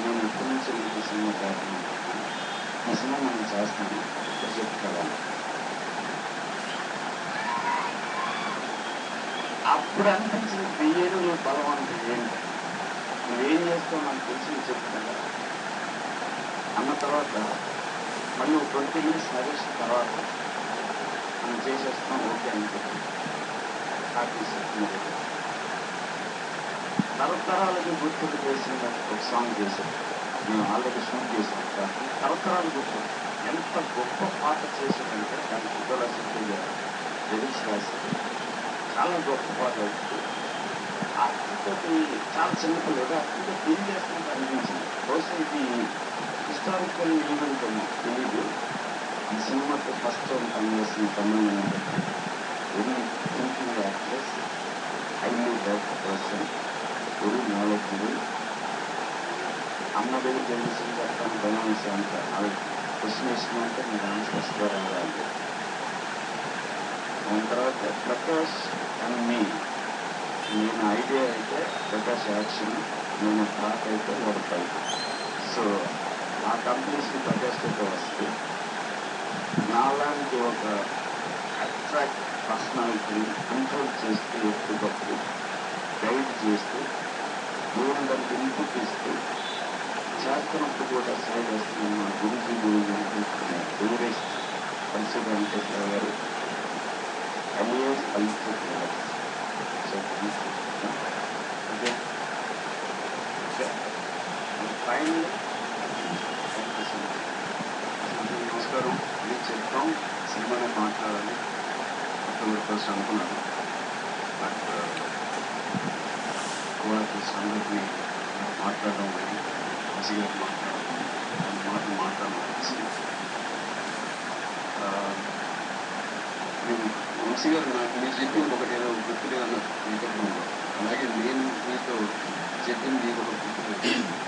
నేను ఎప్పటి నుంచి ఈ సినిమా చేస్తున్నాను, ఈ సినిమా మనం చేస్తాను ఇప్పుడు చెప్తాను. అప్పుడు అనిపించింది వెయ్యేళ్ళు నీ బలం అంటే ఏంటి, నువ్వేం చేస్తావు నాకు తెలిసి చెప్తాను అన్న తర్వాత మళ్ళీ 20 minutes నరేషన్ తర్వాత మనం చేసేస్తాం ఓకే అనుకుంటాం. తరతరాలకి గుర్తుకు చేసిన ఒక సాంగ్ చేశాం, మేము ఆల్రెడీ షూట్ చేసాం. తరతరాలు గుర్తు ఎంత గొప్ప పాట చేసామంటే దాని ఫుడ్లో లిరిక్స్ రాశారు. చాలా గొప్ప పాట అవుతుంది. ఆ అర్థంతో చాలా చిన్నపిల్లడు అర్థంతో ఫీల్ చేస్తున్నట్టు అనిపించింది. బహుశా ఇది హిస్టారికల్ ఈవెంట్ తెలీదు. ఈ సినిమాతో ఫస్ట్ టైం పనిచేసిన తమిళ very thinking actress, highly work person, very knowledgeable. అమ్మ దగ్గర తెలిసి చెప్తాను భయం అంత అది క్వశ్చన్ వేసినాక మీరు ఆన్సర్స్ ద్వారా రావాలి. దాని తర్వాత ప్రకాష్ అండ్ మీ, నేను ఐడియా అయితే ప్రకాష్ యాక్షన్, నేను థాట్ అయితే వాడు ఫైట్. సో ఆ కంపెనీస్కి ప్రకాష్ అయితే వస్తే నాలాంటి ఒక అట్రాక్ట్ పర్సనాలిటీని కంట్రోల్ చేస్తూ ఎప్పటికప్పుడు గైడ్ చేస్తూ దూరందరికి ఇన్పుట్ ఇస్తూ చేస్తున్నప్పుడు కూడా సైడ్ వస్తున్న మా గురుజీ అనుకుంటున్న టూరిస్ట్ కలిసి వెంకటేశ్వర గారు అలియస్ కలిసి. సో ఓకే ఫైనల్ నమస్కారం. ఇది చెప్తాం సినిమానే మాట్లాడాలి అక్టోబర్ 1 అనుకున్నాను. బట్ సంగతి మాట్లాడడం లేదు, మంచిగా మాట్లాడడం నేను వంశీ గారు నాకు మీరు చెప్పింది ఒకటి ఏదో గుర్తులేదన్న నేపథ్యంలో, అలాగే నేను మీతో చెప్పింది ఒక గుర్తులేదు.